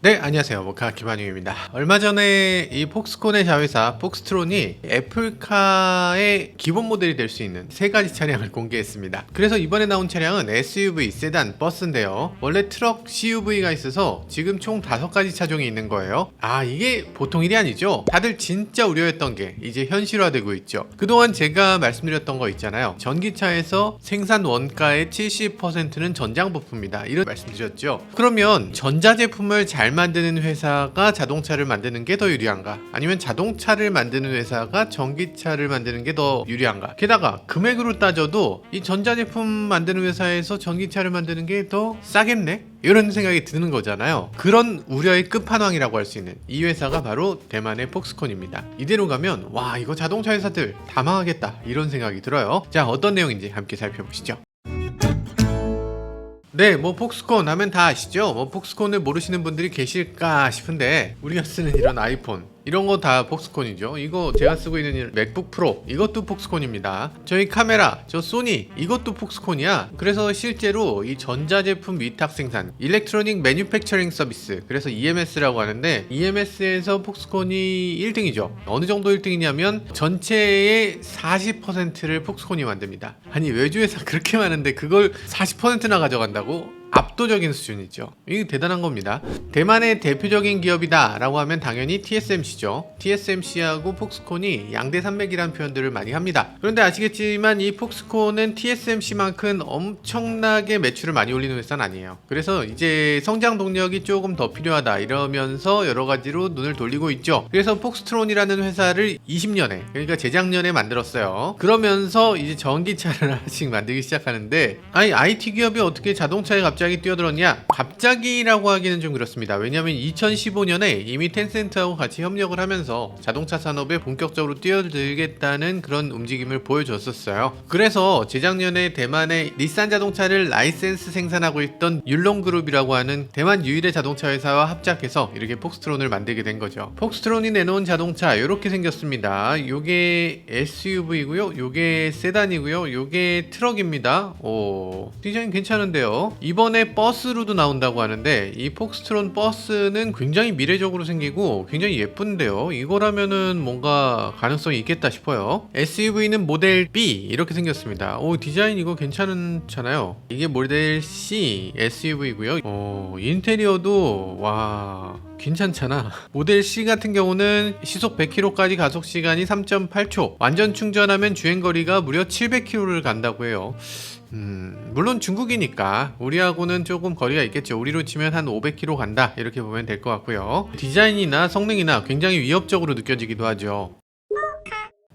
네, 안녕하세요. 모카 김한용입니다. 얼마 전에 이 폭스콘의 자회사 폭스트론이 애플카의 기본 모델이 될 수 있는 세 가지 차량을 공개했습니다. 그래서 이번에 나온 차량은 SUV, 세단, 버스인데요. 원래 트럭 CUV가 있어서 지금 총 5가지 차종이 있는 거예요. 이게 보통 일이 아니죠. 다들 진짜 우려했던 게 이제 현실화되고 있죠. 그동안 제가 말씀드렸던 거 있잖아요. 전기차에서 생산 원가의 70%는 전장 부품이다, 이런 말씀드렸죠. 그러면 전자제품을 잘 만드는 회사가 자동차를 만드는 게 더 유리한가? 아니면 자동차를 만드는 회사가 전기차를 만드는 게 더 유리한가? 게다가 금액으로 따져도 이 전자제품 만드는 회사에서 전기차를 만드는 게 더 싸겠네? 이런 생각이 드는 거잖아요. 그런 우려의 끝판왕이라고 할 수 있는 이 회사가 바로 대만의 폭스콘입니다. 이대로 가면 와, 이거 자동차 회사들 다 망하겠다, 이런 생각이 들어요. 자, 어떤 내용인지 함께 살펴보시죠. 네, 폭스콘 하면 다 아시죠? 폭스콘을 모르시는 분들이 계실까 싶은데, 우리가 쓰는 이런 아이폰, 이런 거 다 폭스콘이죠. 이거 제가 쓰고 있는 맥북 프로, 이것도 폭스콘입니다. 저희 카메라, 저 소니, 이것도 폭스콘이야. 그래서 실제로 이 전자제품 위탁 생산, 일렉트로닉 매뉴팩처링 서비스, 그래서 EMS라고 하는데, EMS에서 폭스콘이 1등이죠. 어느 정도 1등이냐면 전체의 40%를 폭스콘이 만듭니다. 아니, 외주회사 그렇게 많은데 그걸 40%나 가져간다고? 압도적인 수준이죠. 이게 대단한 겁니다. 대만의 대표적인 기업이다 라고 하면 당연히 TSMC죠. TSMC하고 폭스콘이 양대 산맥이라는 표현들을 많이 합니다. 그런데 아시겠지만 이 폭스콘은 TSMC만큼 엄청나게 매출을 많이 올리는 회사는 아니에요. 그래서 이제 성장 동력이 조금 더 필요하다 이러면서 여러 가지로 눈을 돌리고 있죠. 그래서 폭스트론이라는 회사를 20년에, 그러니까 재작년에 만들었어요. 그러면서 이제 전기차를 하나씩 만들기 시작하는데, IT 기업이 어떻게 자동차에 갑자기 뛰어들었냐? 갑자기라고 하기는 좀 그렇습니다. 왜냐하면 2015년에 이미 텐센트하고 같이 협력을 하면서 자동차 산업에 본격적으로 뛰어들겠다는 그런 움직임을 보여줬었어요. 그래서 재작년에 대만의 닛산 자동차를 라이센스 생산하고 있던 율롱그룹이라고 하는 대만 유일의 자동차 회사와 합작해서 이렇게 폭스트론을 만들게 된 거죠. 폭스트론이 내놓은 자동차 이렇게 생겼습니다. 요게 SUV고요, 요게 세단이고요, 요게 트럭입니다. 디자인 괜찮은데요. 이번에 버스로도 나온다고 하는데, 이 폭스트론 버스는 굉장히 미래적으로 생기고 굉장히 예쁜데요. 이거라면은 뭔가 가능성이 있겠다 싶어요. SUV는 모델 B 이렇게 생겼습니다. 디자인 이거 괜찮잖아요. 이게 모델 C SUV고요. 인테리어도 와, 괜찮잖아. 모델 C 같은 경우는 시속 100km까지 가속 시간이 3.8초, 완전 충전하면 주행거리가 무려 700km를 간다고 해요. 물론 중국이니까 우리하고는 조금 거리가 있겠죠. 우리로 치면 한 500km 간다, 이렇게 보면 될 것 같고요. 디자인이나 성능이나 굉장히 위협적으로 느껴지기도 하죠.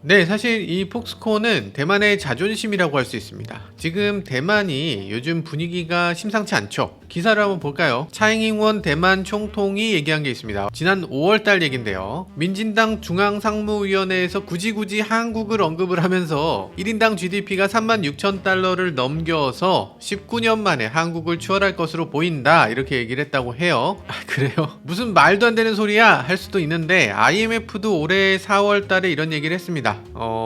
네, 사실 이 폭스콘은 대만의 자존심이라고 할 수 있습니다. 지금 대만이 요즘 분위기가 심상치 않죠. 기사를 한번 볼까요? 차잉잉원 대만 총통이 얘기한 게 있습니다. 지난 5월달 얘긴데요. 민진당 중앙상무위원회에서 굳이 한국을 언급을 하면서 1인당 GDP가 36,000달러를 넘겨서 19년 만에 한국을 추월할 것으로 보인다, 이렇게 얘기를 했다고 해요. 그래요? 무슨 말도 안 되는 소리야? 할 수도 있는데 IMF도 올해 4월달에 이런 얘기를 했습니다.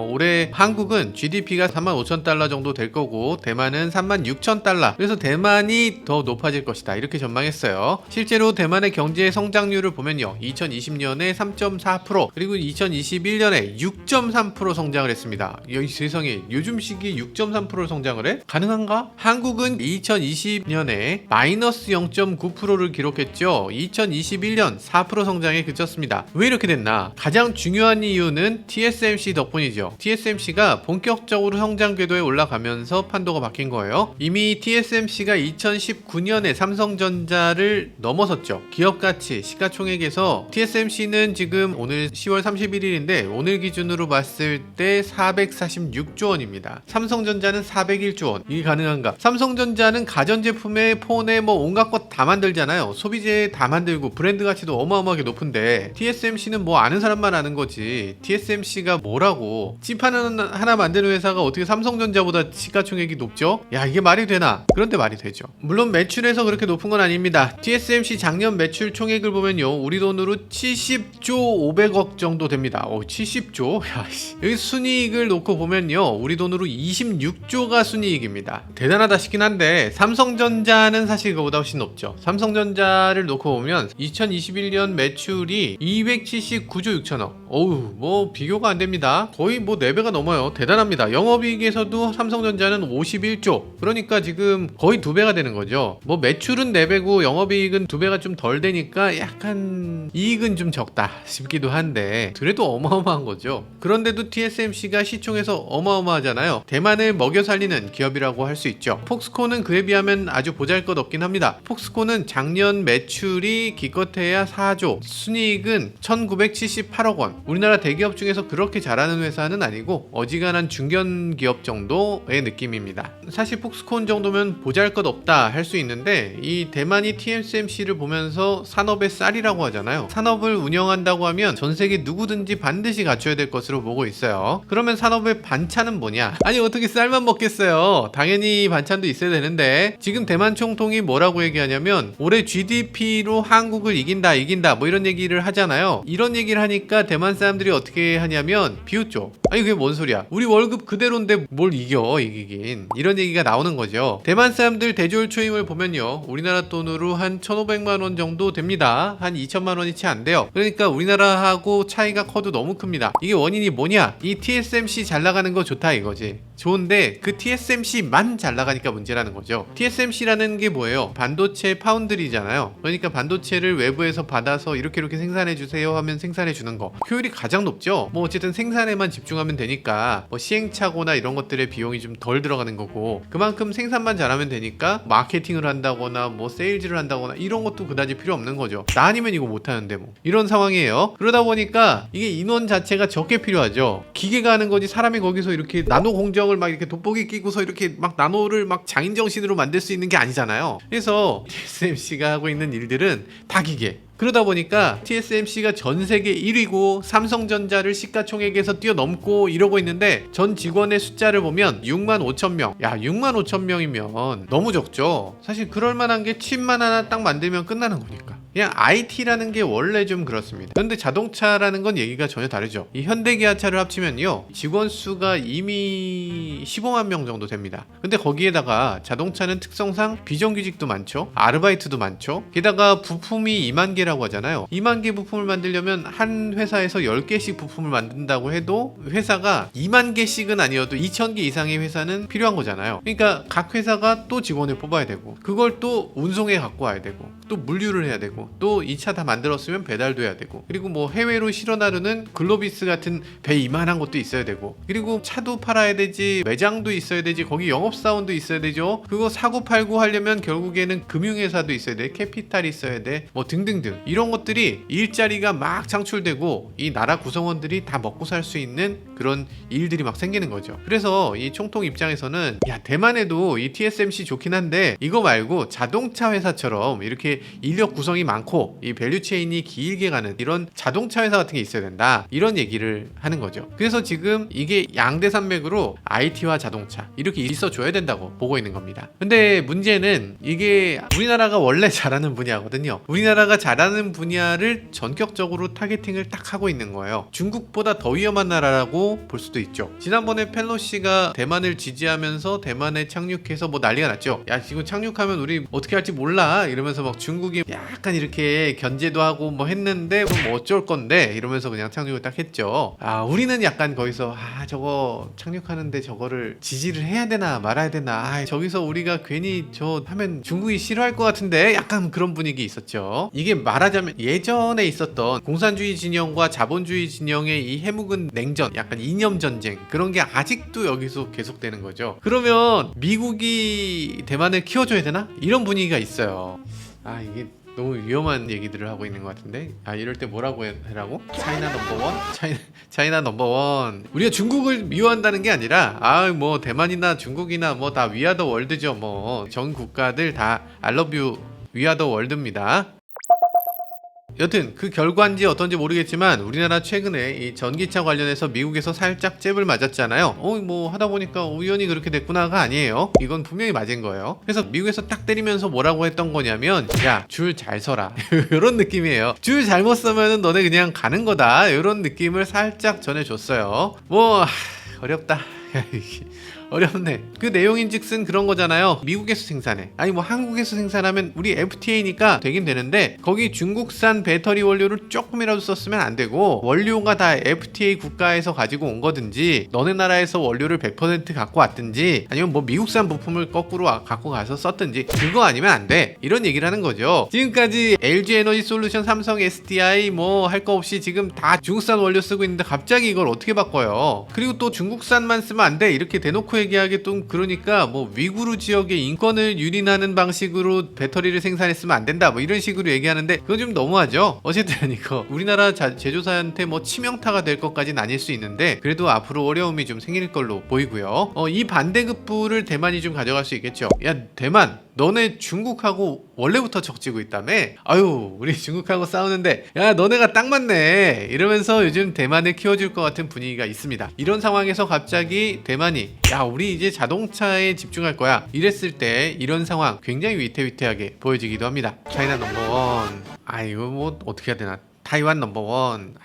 올해 한국은 GDP가 35,000달러 정도 될 거고 대만은 36,000달러, 그래서 대만이 더 높아질 것이다, 이렇게 전망했어요. 실제로 대만의 경제 성장률을 보면요, 2020년에 3.4%, 그리고 2021년에 6.3% 성장을 했습니다. 세상에, 요즘 시기에 6.3% 성장을 해? 가능한가? 한국은 2020년에 마이너스 0.9%를 기록했죠. 2021년 4% 성장에 그쳤습니다. 왜 이렇게 됐나? 가장 중요한 이유는 TSMC 덕분이죠. TSMC가 본격적으로 성장 궤도에 올라가면서 판도가 바뀐 거예요. 이미 TSMC가 2019년에 삼성전자를 넘어섰죠. 기업가치, 시가총액에서 TSMC는 지금 오늘 10월 31일인데 오늘 기준으로 봤을 때 446조 원입니다. 삼성전자는 401조 원. 이게 가능한가? 삼성전자는 가전제품에 폰에 온갖 것 다 만들잖아요. 소비재 다 만들고 브랜드 가치도 어마어마하게 높은데 TSMC는 아는 사람만 아는 거지, TSMC가 뭐라고 뭐라고. 칩 하나 만드는 회사가 어떻게 삼성전자보다 시가총액이 높죠? 야, 이게 말이 되나? 그런데 말이 되죠. 물론 매출에서 그렇게 높은 건 아닙니다. TSMC 작년 매출 총액을 보면요, 우리 돈으로 70조 500억 정도 됩니다. 70조? 야, 여기 순이익을 놓고 보면요, 우리 돈으로 26조가 순이익입니다. 대단하다 싶긴 한데 삼성전자는 사실 이거보다 훨씬 높죠. 삼성전자를 놓고 보면 2021년 매출이 279조 6천억. 어우, 뭐 비교가 안 됩니다. 거의 뭐 4배가 넘어요. 대단합니다. 영업이익에서도 삼성전자는 51조. 그러니까 지금 거의 2배가 되는 거죠. 뭐 매출은 4배고 영업이익은 2배가 좀 덜 되니까 약간 이익은 좀 적다 싶기도 한데 그래도 어마어마한 거죠. 그런데도 TSMC가 시총에서 어마어마하잖아요. 대만을 먹여 살리는 기업이라고 할 수 있죠. 폭스콘은 그에 비하면 아주 보잘것없긴 합니다. 폭스콘은 작년 매출이 기껏해야 4조, 순이익은 1978억 원. 우리나라 대기업 중에서 그렇게 잘하는 회사는 아니고 어지간한 중견기업 정도의 느낌입니다. 사실 폭스콘 정도면 보잘것없다 할 수 있는데 이 대만이 TSMC를 보면서 산업의 쌀이라고 하잖아요. 산업을 운영한다고 하면 전 세계 누구든지 반드시 갖춰야 될 것으로 보고 있어요. 그러면 산업의 반찬은 뭐냐? 아니 어떻게 쌀만 먹겠어요? 당연히 반찬도 있어야 되는데 지금 대만 총통이 뭐라고 얘기하냐면 올해 GDP로 한국을 이긴다 뭐 이런 얘기를 하잖아요. 이런 얘기를 하니까 대만 사람들이 어떻게 하냐면 비웃죠. 아니 그게 뭔 소리야? 우리 월급 그대로인데 뭘 이기긴. 이런 얘기가 나오는 거죠. 대만 사람들 대졸 초임을 보면요, 우리나라 돈으로 한 1,500만 원 정도 됩니다. 한 2천만 원이 채 안 돼요. 그러니까 우리나라하고 차이가 커도 너무 큽니다. 이게 원인이 뭐냐? 이 TSMC 잘 나가는 거 좋다 이거지. 좋은데 그 TSMC만 잘 나가니까 문제라는 거죠. TSMC라는 게 뭐예요? 반도체 파운드리잖아요. 그러니까 반도체를 외부에서 받아서 이렇게 생산해 주세요 하면 생산해 주는 거. 효율이 가장 높죠. 뭐 어쨌든 생산에만 집중하면 되니까 뭐 시행착오나 이런 것들의 비용이 좀 덜 들어가는 거고, 그만큼 생산만 잘하면 되니까 마케팅을 한다거나 뭐 세일즈를 한다거나 이런 것도 그다지 필요 없는 거죠. 나 아니면 이거 못 하는데 뭐 이런 상황이에요. 그러다 보니까 이게 인원 자체가 적게 필요하죠. 기계가 하는 거지 사람이 거기서 이렇게 나노 공정을 막 이렇게 돋보기 끼고서 이렇게 막 나노를 막 장인정신으로 만들 수 있는 게 아니잖아요. 그래서 TSMC가 하고 있는 일들은 다 기계. 그러다 보니까 TSMC가 전 세계 1위고 삼성전자를 시가총액에서 뛰어넘고 이러고 있는데 전 직원의 숫자를 보면 6만 5천 명. 야, 6만 5천 명이면 너무 적죠. 사실 그럴 만한 게 칩만 하나 딱 만들면 끝나는 거니까. 그냥 IT라는 게 원래 좀 그렇습니다. 그런데 자동차라는 건 얘기가 전혀 다르죠. 이 현대기아차를 합치면요, 직원 수가 이미 15만 명 정도 됩니다. 근데 거기에다가 자동차는 특성상 비정규직도 많죠. 아르바이트도 많죠. 게다가 부품이 2만 개라고 하잖아요. 2만 개 부품을 만들려면 한 회사에서 10개씩 부품을 만든다고 해도 회사가 2만 개씩은 아니어도 2,000개 이상의 회사는 필요한 거잖아요. 그러니까 각 회사가 또 직원을 뽑아야 되고, 그걸 또 운송해 갖고 와야 되고, 또 물류를 해야 되고, 또 이 차 다 만들었으면 배달도 해야 되고, 그리고 뭐 해외로 실어 나르는 글로비스 같은 배 이만한 것도 있어야 되고, 그리고 차도 팔아야 되지, 매장도 있어야 되지, 거기 영업사원도 있어야 되죠. 그거 사고 팔고 하려면 결국에는 금융회사도 있어야 돼, 캐피탈이 있어야 돼, 뭐 등등등. 이런 것들이 일자리가 막 창출되고 이 나라 구성원들이 다 먹고 살 수 있는 그런 일들이 막 생기는 거죠. 그래서 이 총통 입장에서는 야, 대만에도 이 TSMC 좋긴 한데 이거 말고 자동차 회사처럼 이렇게 인력 구성이 많고 이 밸류체인이 길게 가는 이런 자동차 회사 같은 게 있어야 된다, 이런 얘기를 하는 거죠. 그래서 지금 이게 양대산맥으로 IT와 자동차 이렇게 있어줘야 된다고 보고 있는 겁니다. 근데 문제는 이게 우리나라가 원래 잘하는 분야거든요. 우리나라가 잘하는 분야를 전격적으로 타겟팅을 딱 하고 있는 거예요. 중국보다 더 위험한 나라라고 볼 수도 있죠. 지난번에 펠로시가 대만을 지지하면서 대만에 착륙해서 뭐 난리가 났죠. 야, 지금 착륙하면 우리 어떻게 할지 몰라 이러면서 막 중국이 약간 이렇게 견제도 하고 뭐 했는데 뭐 어쩔 건데 이러면서 그냥 착륙을 딱 했죠. 아, 우리는 약간 거기서 저거 착륙하는데 저거를 지지를 해야 되나 말아야 되나, 저기서 우리가 괜히 저 하면 중국이 싫어할 것 같은데 약간 그런 분위기 있었죠. 이게 말하자면 예전에 있었던 공산주의 진영과 자본주의 진영의 이 해묵은 냉전, 약간 이념 전쟁, 그런 게 아직도 여기서 계속되는 거죠. 그러면 미국이 대만을 키워줘야 되나? 이런 분위기가 있어요. 이게 너무 위험한 얘기들을 하고 있는 것 같은데, 이럴 때 뭐라고 해라고? 차이나 넘버원? 차이나 넘버원. 우리가 중국을 미워한다는 게 아니라 뭐 대만이나 중국이나 뭐 다 위아더 월드죠. 뭐 전 국가들 다 I love you 위아더 월드입니다. 여튼 그 결과인지 어떤지 모르겠지만 우리나라 최근에 이 전기차 관련해서 미국에서 살짝 잽을 맞았잖아요. 뭐 하다 보니까 우연히 그렇게 됐구나가 아니에요. 이건 분명히 맞은 거예요. 그래서 미국에서 딱 때리면서 뭐라고 했던 거냐면 야, 줄 잘 서라 이런 느낌이에요. 줄 잘못 서면은 너네 그냥 가는 거다 이런 느낌을 살짝 전해줬어요. 뭐 어렵다. 어렵네. 그 내용인즉슨 그런 거잖아요. 미국에서 생산해. 아니 뭐 한국에서 생산하면 우리 FTA니까 되긴 되는데 거기 중국산 배터리 원료를 조금이라도 썼으면 안 되고 원료가 다 FTA 국가에서 가지고 온 거든지 너네 나라에서 원료를 100% 갖고 왔든지 아니면 뭐 미국산 부품을 거꾸로 갖고 가서 썼든지 그거 아니면 안 돼. 이런 얘기를 하는 거죠. 지금까지 LG 에너지 솔루션, 삼성 SDI 뭐 할 거 없이 지금 다 중국산 원료 쓰고 있는데 갑자기 이걸 어떻게 바꿔요? 그리고 또 중국산만 쓰면 안 돼. 이렇게 대놓고 얘기하기 좀 그러니까 뭐 위구르 지역의 인권을 유린하는 방식으로 배터리를 생산했으면 안 된다 뭐 이런 식으로 얘기하는데 그건 좀 너무하죠. 어쨌든 이거 우리나라 제조사한테 뭐 치명타가 될 것까지는 아닐 수 있는데 그래도 앞으로 어려움이 좀 생길 걸로 보이고요. 이 반대급부를 대만이 좀 가져갈 수 있겠죠. 야 대만 너네 중국하고 원래부터 적지고 있다며? 아유 우리 중국하고 싸우는데 야 너네가 딱 맞네 이러면서 요즘 대만을 키워줄 것 같은 분위기가 있습니다. 이런 상황에서 갑자기 대만이 야 우리 이제 자동차에 집중할 거야 이랬을 때 이런 상황 굉장히 위태위태하게 보여지기도 합니다. 차이나 넘버원 이거 뭐 어떻게 해야 되나 타이완 넘버원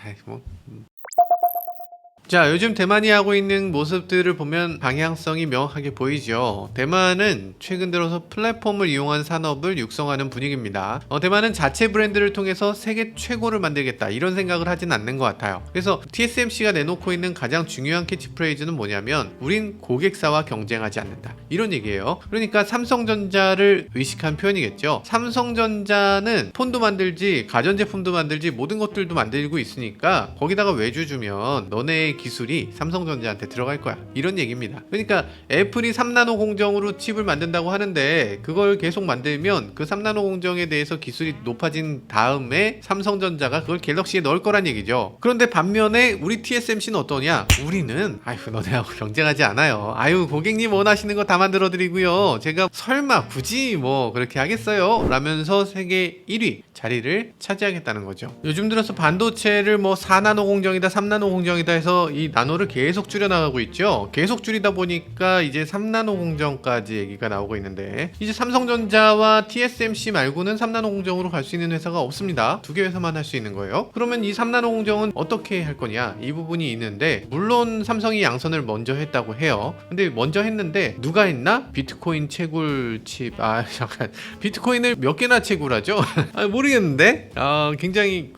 자 요즘 대만이 하고 있는 모습들을 보면 방향성이 명확하게 보이죠. 대만은 최근 들어서 플랫폼을 이용한 산업을 육성하는 분위기입니다. 대만은 자체 브랜드를 통해서 세계 최고를 만들겠다 이런 생각을 하진 않는 것 같아요. 그래서 TSMC가 내놓고 있는 가장 중요한 캐치프레이즈는 뭐냐면 우린 고객사와 경쟁하지 않는다 이런 얘기예요. 그러니까 삼성전자를 의식한 표현이겠죠. 삼성전자는 폰도 만들지 가전제품도 만들지 모든 것들도 만들고 있으니까 거기다가 외주 주면 너네 기술이 삼성전자한테 들어갈 거야 이런 얘기입니다. 그러니까 애플이 3나노 공정으로 칩을 만든다고 하는데 그걸 계속 만들면 그 3나노 공정에 대해서 기술이 높아진 다음에 삼성전자가 그걸 갤럭시에 넣을 거란 얘기죠. 그런데 반면에 우리 TSMC는 어떠냐? 우리는 너네하고 경쟁하지 않아요. 고객님 원하시는 거 다 만들어 드리고요. 제가 설마 굳이 뭐 그렇게 하겠어요? 라면서 세계 1위 자리를 차지하겠다는 거죠. 요즘 들어서 반도체를 뭐 4나노 공정이다 3나노 공정이다 해서 이 나노를 계속 줄여나가고 있죠. 계속 줄이다 보니까 이제 3나노 공정까지 얘기가 나오고 있는데 이제 삼성전자와 TSMC 말고는 3나노 공정으로 갈 수 있는 회사가 없습니다. 두 개 회사만 할 수 있는 거예요. 그러면 이 3나노 공정은 어떻게 할 거냐 이 부분이 있는데 물론 삼성이 양선을 먼저 했다고 해요. 근데 먼저 했는데 누가 했나? 비트코인 채굴 칩 잠깐 비트코인을 몇 개나 채굴하죠? 모르겠는데 굉장히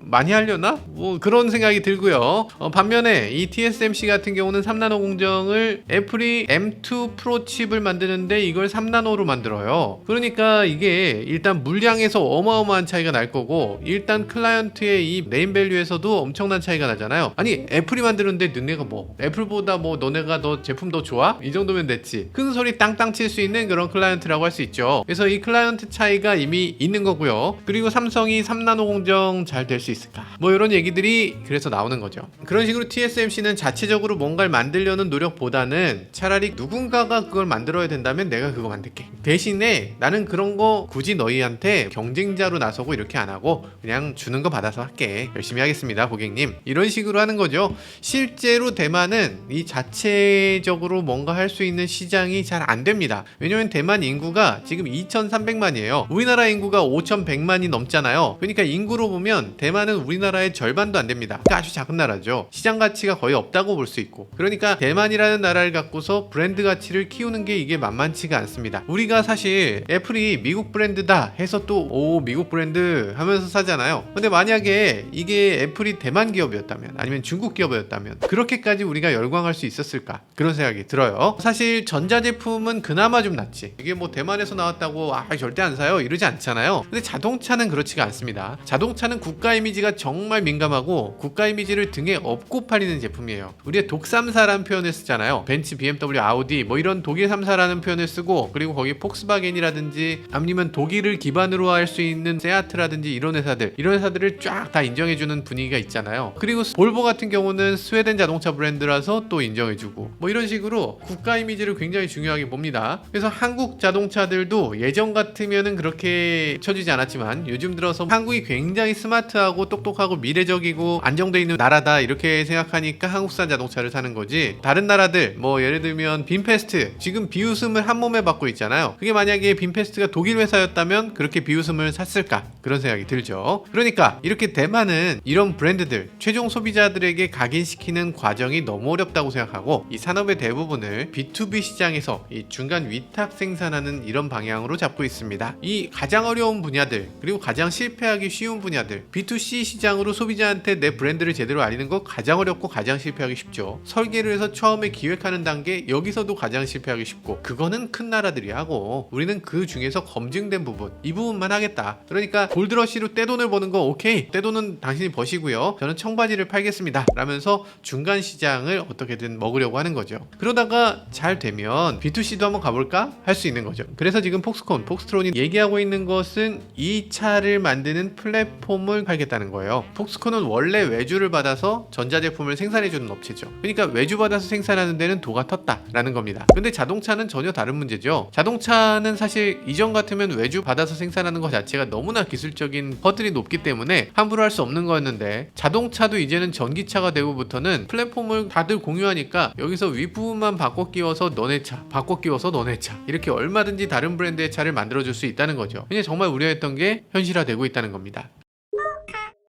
많이 하려나? 뭐 그런 생각이 들고요. 반면에 이 TSMC 같은 경우는 3나노 공정을 애플이 M2 프로 칩을 만드는데 이걸 3나노로 만들어요. 그러니까 이게 일단 물량에서 어마어마한 차이가 날 거고 일단 클라이언트의 이 네임밸류에서도 엄청난 차이가 나잖아요. 아니 애플이 만드는데 너네가 뭐 애플보다 뭐 너네가 너 제품 더 좋아? 이 정도면 됐지. 큰 소리 땅땅 칠 수 있는 그런 클라이언트라고 할 수 있죠. 그래서 이 클라이언트 차이가 이미 있는 거고요. 그리고 삼성이 3나노 공정 잘 될 수 있을까? 뭐 이런 얘기들이 그래서 나오는 거죠. 그런 식으로 TSMC는 자체적으로 뭔가를 만들려는 노력보다는 차라리 누군가가 그걸 만들어야 된다면 내가 그거 만들게. 대신에 나는 그런 거 굳이 너희한테 경쟁자로 나서고 이렇게 안 하고 그냥 주는 거 받아서 할게. 열심히 하겠습니다, 고객님. 이런 식으로 하는 거죠. 실제로 대만은 이 자체적으로 뭔가 할 수 있는 시장이 잘 안 됩니다. 왜냐면 대만 인구가 지금 2,300만이에요. 우리나라 인구가 5,100만이 넘잖아요. 그러니까 인구로 보면 대만은 우리나라의 절반도 안 됩니다. 그러니까 아주 작은 나라죠. 시장 가치가 거의 없다고 볼 수 있고 그러니까 대만이라는 나라를 갖고서 브랜드 가치를 키우는 게 이게 만만치가 않습니다. 우리가 사실 애플이 미국 브랜드다 해서 또 미국 브랜드 하면서 사잖아요. 근데 만약에 이게 애플이 대만 기업이었다면 아니면 중국 기업이었다면 그렇게까지 우리가 열광할 수 있었을까 그런 생각이 들어요. 사실 전자제품은 그나마 좀 낫지. 이게 뭐 대만에서 나왔다고 절대 안 사요 이러지 않잖아요. 근데 자동차는 그렇지가 않습니다. 자동차는 국가 이미지가 정말 민감하고 국가 이미지를 등에 업고 못 팔리는 제품이에요. 우리가 독3사라는 표현을 쓰잖아요. 벤츠, BMW, 아우디 뭐 이런 독일 3사라는 표현을 쓰고, 그리고 거기 폭스바겐이라든지 아니면 독일을 기반으로 할 수 있는 세아트라든지 이런 회사들을 쫙 다 인정해주는 분위기가 있잖아요. 그리고 볼보 같은 경우는 스웨덴 자동차 브랜드라서 또 인정해주고, 뭐 이런 식으로 국가 이미지를 굉장히 중요하게 봅니다. 그래서 한국 자동차들도 예전 같으면은 그렇게 쳐주지 않았지만 요즘 들어서 한국이 굉장히 스마트하고 똑똑하고 미래적이고 안정되어 있는 나라다 이렇게 생각하니까 한국산 자동차를 사는 거지, 다른 나라들 뭐 예를 들면 빈페스트 지금 비웃음을 한 몸에 받고 있잖아요. 그게 만약에 빈페스트가 독일 회사였다면 그렇게 비웃음을 샀을까, 그런 생각이 들죠. 그러니까 이렇게 대만은 이런 브랜드들 최종 소비자들에게 각인시키는 과정이 너무 어렵다고 생각하고 이 산업의 대부분을 B2B 시장에서 이 중간 위탁 생산하는 이런 방향으로 잡고 있습니다. 이 가장 어려운 분야들, 그리고 가장 실패하기 쉬운 분야들, B2C 시장으로 소비자한테 내 브랜드를 제대로 알리는 거 가장 어렵고 가장 실패하기 쉽죠. 설계를 해서 처음에 기획하는 단계, 여기서도 가장 실패하기 쉽고, 그거는 큰 나라들이 하고 우리는 그 중에서 검증된 부분, 이 부분만 하겠다. 그러니까 골드러시로 떼돈을 버는 거 오케이, 떼돈은 당신이 버시고요, 저는 청바지를 팔겠습니다 라면서 중간 시장을 어떻게든 먹으려고 하는 거죠. 그러다가 잘 되면 B2C도 한번 가볼까 할 수 있는 거죠. 그래서 지금 폭스트론이 얘기하고 있는 것은 이 차를 만드는 플랫폼을 팔겠다는 거예요. 폭스콘은 원래 외주를 받아서 전자제품을 생산해주는 업체죠. 그러니까 외주 받아서 생산하는 데는 도가 텄다 라는 겁니다. 근데 자동차는 전혀 다른 문제죠. 자동차는 사실 이전 같으면 외주 받아서 생산하는 것 자체가 너무나 기술적인 허들이 높기 때문에 함부로 할 수 없는 거였는데, 자동차도 이제는 전기차가 되고부터는 플랫폼을 다들 공유하니까 여기서 윗부분만 바꿔 끼워서 너네 차, 바꿔 끼워서 너네 차, 이렇게 얼마든지 다른 브랜드의 차를 만들어줄 수 있다는 거죠. 그냥 정말 우려했던 게 현실화되고 있다는 겁니다.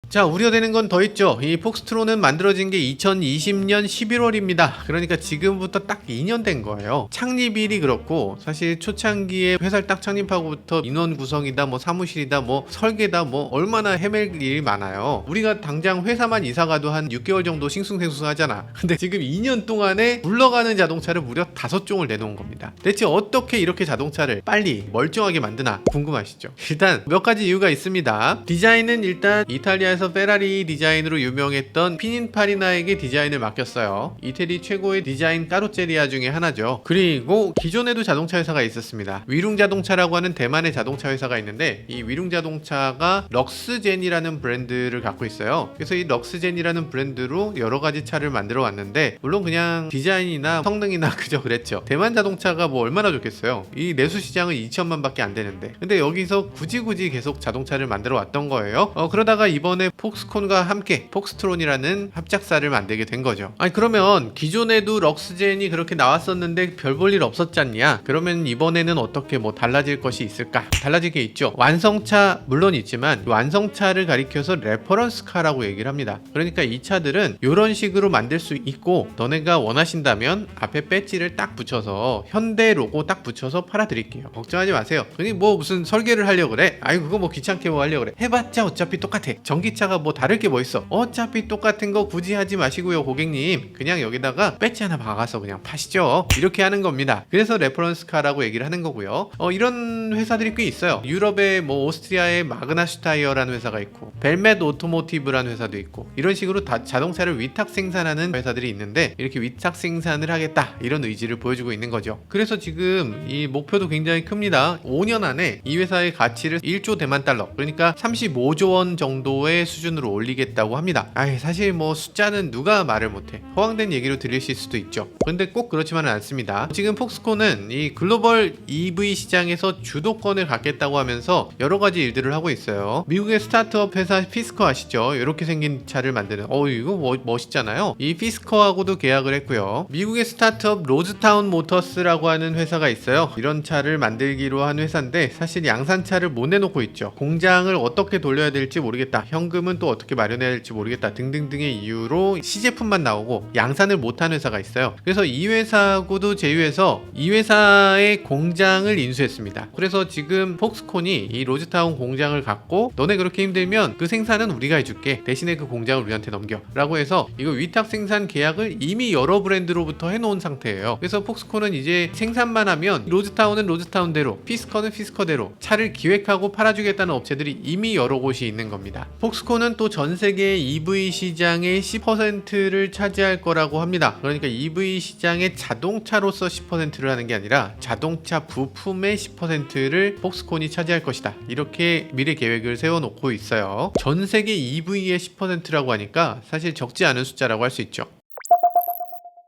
자, 우려되는 건 더 있죠. 이 폭스트론은 만들어진 게 2020년 11월입니다. 그러니까 지금부터 딱 2년 된 거예요. 창립일이 그렇고, 사실 초창기에 회사를 딱 창립하고부터 인원 구성이다, 뭐 사무실이다, 뭐 설계다, 뭐 얼마나 헤맬 일이 많아요. 우리가 당장 회사만 이사가도 한 6개월 정도 싱숭생숭 하잖아. 근데 지금 2년 동안에 굴러가는 자동차를 무려 5종을 내놓은 겁니다. 대체 어떻게 이렇게 자동차를 빨리 멀쩡하게 만드나 궁금하시죠? 일단 몇 가지 이유가 있습니다. 디자인은 일단 이탈리아에서 페라리 디자인으로 유명했던 피닌파리나에게 디자인을 맡겼어요. 이태리 최고의 디자인 까로제리아 중에 하나죠. 그리고 기존에도 자동차 회사가 있었습니다. 위룽자동차라고 하는 대만의 자동차 회사가 있는데, 이 위룽자동차가 럭스젠이라는 브랜드를 갖고 있어요. 그래서 이 럭스젠이라는 브랜드로 여러 가지 차를 만들어 왔는데, 물론 그냥 디자인이나 성능이나 그저 그랬죠. 대만 자동차가 뭐 얼마나 좋겠어요. 이 내수 시장은 2천만 밖에 안 되는데, 근데 여기서 굳이 계속 자동차를 만들어 왔던 거예요. 그러다가 이번에 폭스콘과 함께 폭스트론이라는 합작사를 만들게 된 거죠. 아니 그러면 기존에도 럭스젠이 그렇게 나왔었는데 별 볼 일 없었잖냐? 그러면 이번에는 어떻게 뭐 달라질 것이 있을까? 달라질 게 있죠. 완성차 물론 있지만 완성차를 가리켜서 레퍼런스카라고 얘기를 합니다. 그러니까 이 차들은 이런 식으로 만들 수 있고, 너네가 원하신다면 앞에 배지를 딱 붙여서 현대 로고 딱 붙여서 팔아드릴게요. 걱정하지 마세요. 그니 뭐 무슨 설계를 하려고 그래? 아이 그거 뭐 귀찮게 뭐 하려고 그래? 해봤자 어차피 똑같아. 전기차가 뭐 다를 게 뭐 있어? 어차피 똑같은 거 굳이 하지 마시고요 고객님, 그냥 여기다가 배지 하나 박아서 그냥 파시죠, 이렇게 하는 겁니다. 그래서 레퍼런스카라고 얘기를 하는 거고요. 이런 회사들이 꽤 있어요. 유럽의 뭐 오스트리아의 마그나슈타이어라는 회사가 있고, 벨멧 오토모티브라는 회사도 있고, 이런 식으로 다 자동차를 위탁 생산하는 회사들이 있는데, 이렇게 위탁 생산을 하겠다 이런 의지를 보여주고 있는 거죠. 그래서 지금 이 목표도 굉장히 큽니다. 5년 안에 이 회사의 가치를 1조 대만 달러, 그러니까 35조 원 정도의 수준으로 올리겠다고 합니다. 사실 뭐 숫자는 누가 말을 못해. 허황된 얘기로 들리실 수도 있죠. 근데 꼭 그렇지만은 않습니다. 지금 폭스콘은 이 글로벌 EV 시장에서 주도권을 갖겠다고 하면서 여러 가지 일들을 하고 있어요. 미국의 스타트업 회사 피스커 아시죠? 이렇게 생긴 차를 만드는, 이거 멋있잖아요. 이 피스커하고도 계약을 했고요. 미국의 스타트업 로즈타운 모터스라고 하는 회사가 있어요. 이런 차를 만들기로 한 회사인데 사실 양산차를 못 내놓고 있죠. 공장을 어떻게 돌려야 될지 모르겠다, 현금은 또 어떻게 마련해야 될지 모르겠다 등등등의 이유로 시제품만 나오고 양산을 못한 회사가 있어요. 그래서 이 회사하고도 제휴해서 이 회사의 공장을 인수했습니다. 그래서 지금 폭스콘이 이 로즈타운 공장을 갖고, 너네 그렇게 힘들면 그 생산은 우리가 해줄게, 대신에 그 공장을 우리한테 넘겨 라고 해서 이거 위탁 생산 계약을 이미 여러 브랜드로부터 해놓은 상태예요. 그래서 폭스콘은 이제 생산만 하면 로즈타운은 로즈타운대로, 피스커는 피스커대로 차를 기획하고 팔아주겠다는 업체들이 이미 여러 곳이 있는 겁니다. 폭스콘 폭스콘은 또 전 세계 EV 시장의 10%를 차지할 거라고 합니다. 그러니까 EV 시장의 자동차로서 10%를 하는 게 아니라 자동차 부품의 10%를 폭스콘이 차지할 것이다. 이렇게 미래 계획을 세워놓고 있어요. 전 세계 EV의 10%라고 하니까 사실 적지 않은 숫자라고 할 수 있죠.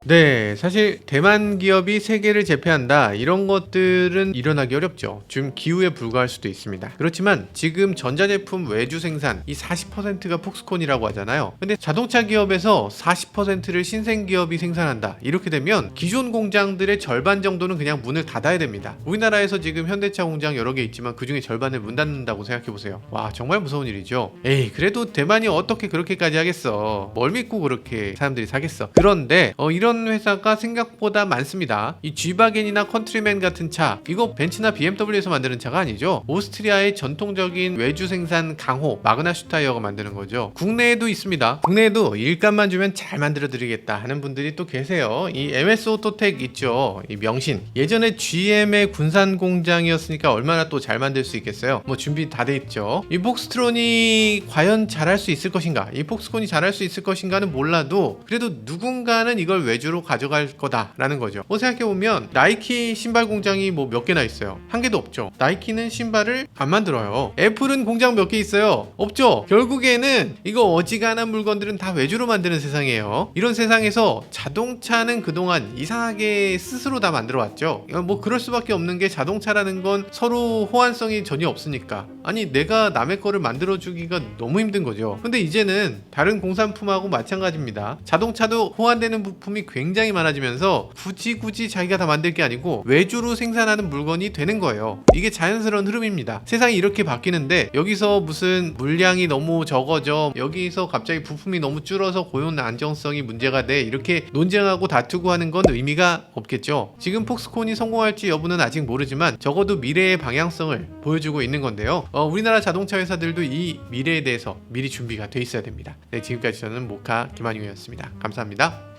네, 사실 대만 기업이 세계를 제패한다 이런 것들은 일어나기 어렵죠. 좀 기후에 불과할 수도 있습니다. 그렇지만 지금 전자제품 외주 생산 이 40%가 폭스콘이라고 하잖아요. 근데 자동차 기업에서 40%를 신생 기업이 생산한다 이렇게 되면 기존 공장들의 절반 정도는 그냥 문을 닫아야 됩니다. 우리나라에서 지금 현대차 공장 여러 개 있지만 그 중에 절반을 문 닫는다고 생각해 보세요. 와, 정말 무서운 일이죠. 에이, 그래도 대만이 어떻게 그렇게까지 하겠어. 뭘 믿고 그렇게 사람들이 사겠어. 그런데 이런 회사가 생각보다 많습니다. 이 G바겐이나 컨트리맨 같은 차, 이거 벤츠나 BMW에서 만드는 차가 아니죠. 오스트리아의 전통적인 외주 생산 강호 마그나 슈타이어가 만드는 거죠. 국내에도 있습니다. 국내에도 일감만 주면 잘 만들어 드리겠다 하는 분들이 또 계세요. 이 MS 오토텍 있죠. 이 명신, 예전에 GM의 군산 공장이었으니까 얼마나 또 잘 만들 수 있겠어요. 뭐 준비 다 돼 있죠. 이 폭스트론이 과연 잘할 수 있을 것인가, 이 폭스콘이 잘할 수 있을 것인가는 몰라도 그래도 누군가는 이걸 외주로 가져갈 거다라는 거죠. 생각해보면 나이키 신발 공장이 뭐 몇 개나 있어요? 한 개도 없죠. 나이키는 신발을 안 만들어요. 애플은 공장 몇 개 있어요? 없죠. 결국에는 이거 어지간한 물건들은 다 외주로 만드는 세상이에요. 이런 세상에서 자동차는 그동안 이상하게 스스로 다 만들어 왔죠. 뭐 그럴 수밖에 없는 게 자동차라는 건 서로 호환성이 전혀 없으니까. 아니, 내가 남의 거를 만들어주기가 너무 힘든 거죠. 근데 이제는 다른 공산품하고 마찬가지입니다. 자동차도 호환되는 부품이 굉장히 많아지면서 굳이 자기가 다 만들 게 아니고 외주로 생산하는 물건이 되는 거예요. 이게 자연스러운 흐름입니다. 세상이 이렇게 바뀌는데 여기서 무슨 물량이 너무 적어져, 여기서 갑자기 부품이 너무 줄어서 고용 안정성이 문제가 돼, 이렇게 논쟁하고 다투고 하는 건 의미가 없겠죠. 지금 폭스콘이 성공할지 여부는 아직 모르지만 적어도 미래의 방향성을 보여주고 있는 건데요. 우리나라 자동차 회사들도 이 미래에 대해서 미리 준비가 돼 있어야 됩니다. 네, 지금까지 저는 모카 김한용이었습니다. 감사합니다.